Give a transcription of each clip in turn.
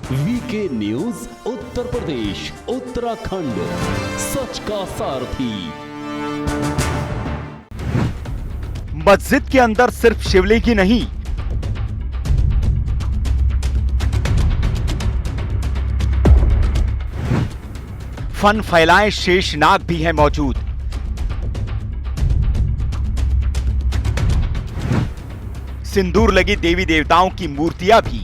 VK news Uttar Pradesh Uttarakhand, सच का सारथी। मस्जिद के अंदर सिर्फ शिवलिंग ही नहीं, फन फैलाए शेषनाग भी है मौजूद। सिंदूर लगी देवी देवताओं की मूर्तियां भी।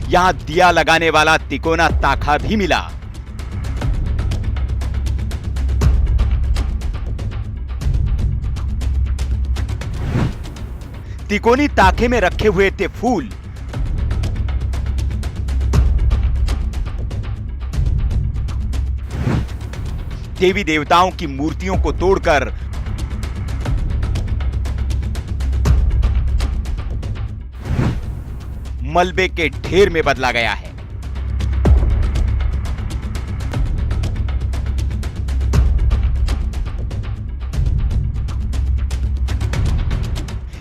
यहां दिया लगाने वाला तिकोना ताखा भी मिला। तिकोनी ताखे में रखे हुए थे फूल। देवी देवताओं की मूर्तियों को तोड़कर मलबे के ढेर में बदला गया है।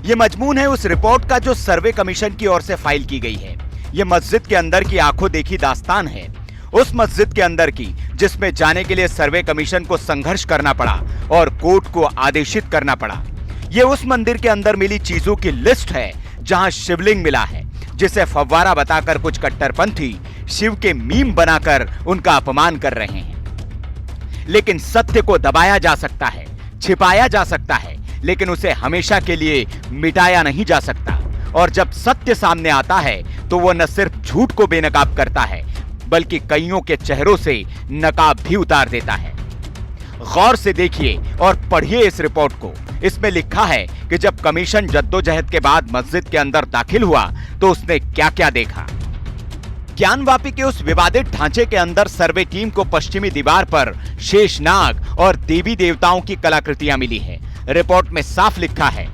यह मजमून है उस रिपोर्ट का जो सर्वे कमीशन की ओर से फाइल की गई है। यह मस्जिद के अंदर की आंखों देखी दास्तान है, उस मस्जिद के अंदर की जिसमें जाने के लिए सर्वे कमीशन को संघर्ष करना पड़ा और कोर्ट को आदेशित करना पड़ा। यह उस मंदिर के अंदर मिली चीजों की लिस्ट है जहां शिवलिंग मिला है, जिसे फव्वारा बताकर कुछ कट्टरपंथी शिव के मीम बनाकर उनका अपमान कर रहे हैं। लेकिन सत्य को दबाया जा सकता है, छिपाया जा सकता है, लेकिन उसे हमेशा के लिए मिटाया नहीं जा सकता। और जब सत्य सामने आता है तो वह न सिर्फ झूठ को बेनकाब करता है, बल्कि कईयों के चेहरों से नकाब भी उतार देता है। गौर से देखिए और पढ़िए इस रिपोर्ट को। इसमें लिखा है कि जब कमीशन जद्दोजहद के बाद मस्जिद के अंदर दाखिल हुआ तो उसने क्या क्या देखा। ज्ञानवापी के उस विवादित ढांचे के अंदर सर्वे टीम को पश्चिमी दीवार पर शेषनाग और देवी देवताओं की कलाकृतियां मिली है। रिपोर्ट में साफ लिखा है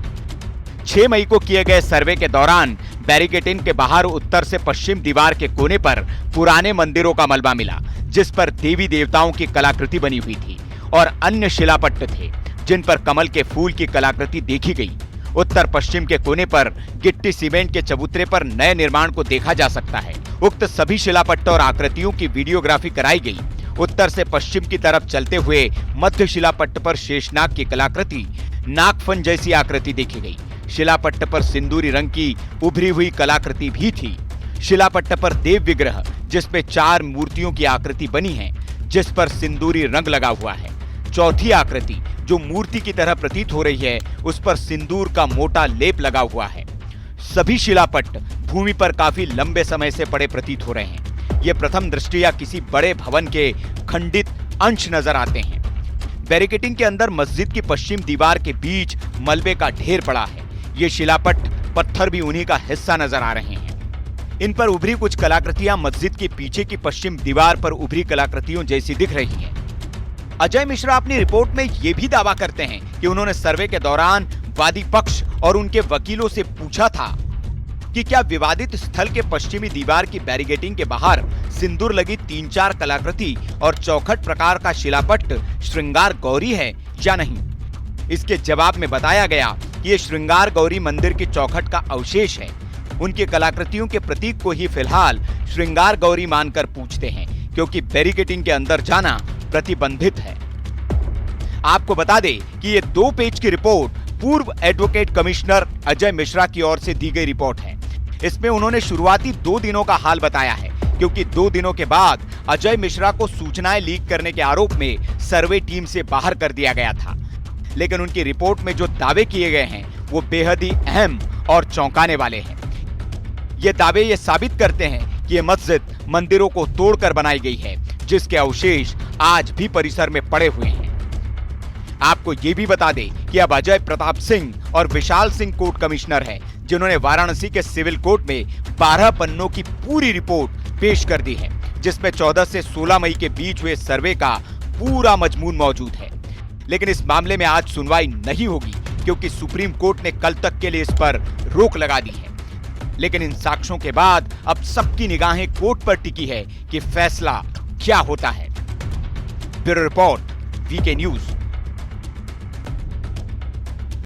6 मई को किए गए सर्वे के दौरान बैरिकेटिंग के बाहर उत्तर से पश्चिम दीवार के कोने पर पुराने मंदिरों का मलबा मिला, जिस पर देवी देवताओं की कलाकृति बनी हुई थी और अन्य शिलापट्ट थे जिन पर कमल के फूल की कलाकृति देखी गई। उत्तर पश्चिम के कोने पर गिट्टी सीमेंट के चबूतरे पर नए निर्माण को देखा जा सकता है। उक्त सभी शिलापट्ट और आकृतियों की वीडियोग्राफी कराई गई। उत्तर से पश्चिम की तरफ चलते हुए मध्य शिलापट्ट पर शेषनाग की कलाकृति, नागफन जैसी आकृति देखी गई। शिलापट्ट पर सिंदूरी रंग की उभरी हुई कलाकृति भी थी। शिलापट्ट पर देव विग्रह जिसमें 4 मूर्तियों की आकृति बनी है, जिस पर सिंदूरी रंग लगा हुआ है। चौथी आकृति जो मूर्ति की तरह प्रतीत हो रही है, उस पर सिंदूर का मोटा लेप लगा हुआ है। सभी शिलापट्ट भूमि पर काफी लंबे समय से पड़े प्रतीत हो रहे हैं। ये प्रथम दृष्टया किसी बड़े भवन के खंडित अंश नजर आते हैं। बैरिकेटिंग के अंदर मस्जिद की पश्चिम दीवार के बीच मलबे का ढेर पड़ा है। ये शिलापट्ट पत्थर भी उन्हीं का हिस्सा नजर आ रहे हैं। इन पर उभरी कुछ कलाकृतियां मस्जिद के पीछे की पश्चिम दीवार पर उभरी कलाकृतियों जैसी दिख रही हैं। अजय मिश्रा अपनी रिपोर्ट में यह भी दावा करते हैं कि उन्होंने सर्वे के दौरान वादी पक्ष और उनके वकीलों से पूछा था कि क्या विवादित स्थल के पश्चिमी दीवार की बैरिकेटिंग के बाहर सिंदूर लगी 3-4 कलाकृति और चौखट प्रकार का शिलापट्ट श्रृंगार गौरी है या नहीं। इसके जवाब में बताया गया कि ये श्रृंगार गौरी मंदिर की चौखट का अवशेष है। उनकी कलाकृतियों के प्रतीक को ही फिलहाल श्रृंगार गौरी मानकर पूछते हैं, क्योंकि बैरिकेटिंग के अंदर जाना प्रतिबंधित है। आपको बता दें कि ये 2 पेज की रिपोर्ट पूर्व एडवोकेट कमिश्नर अजय मिश्रा की ओर से दी गई रिपोर्ट है। इसमें उन्होंने शुरुआती 2 दिनों का हाल बताया है, क्योंकि 2 दिनों के बाद अजय मिश्रा को सूचनाएं लीक करने के आरोप में सर्वे टीम से बाहर कर दिया गया था। लेकिन उनकी रिपोर्ट में जो दावे किए गए हैं वो बेहद ही अहम और चौंकाने वाले हैं। ये दावे ये साबित करते हैं कि ये मस्जिद मंदिरों को तोड़कर बनाई गई है, जिसके अवशेष आज भी परिसर में पड़े हुए हैं। आपको ये भी बता दें कि अब अजय प्रताप सिंह और विशाल सिंह कोर्ट कमिश्नर हैं, जिन्होंने वाराणसी के सिविल कोर्ट में 12 पन्नों की पूरी रिपोर्ट पेश कर दी है, जिसमें 14 से 16 मई के बीच हुए सर्वे का पूरा मजमून मौजूद है। लेकिन इस मामले में आज सुनवाई नहीं होगी, क्योंकि सुप्रीम कोर्ट ने कल तक के लिए इस पर रोक लगा दी है। लेकिन इन साक्ष्यों के बाद अब सबकी निगाहें कोर्ट पर टिकी है कि फैसला क्या होता है। Bureau report, VK news.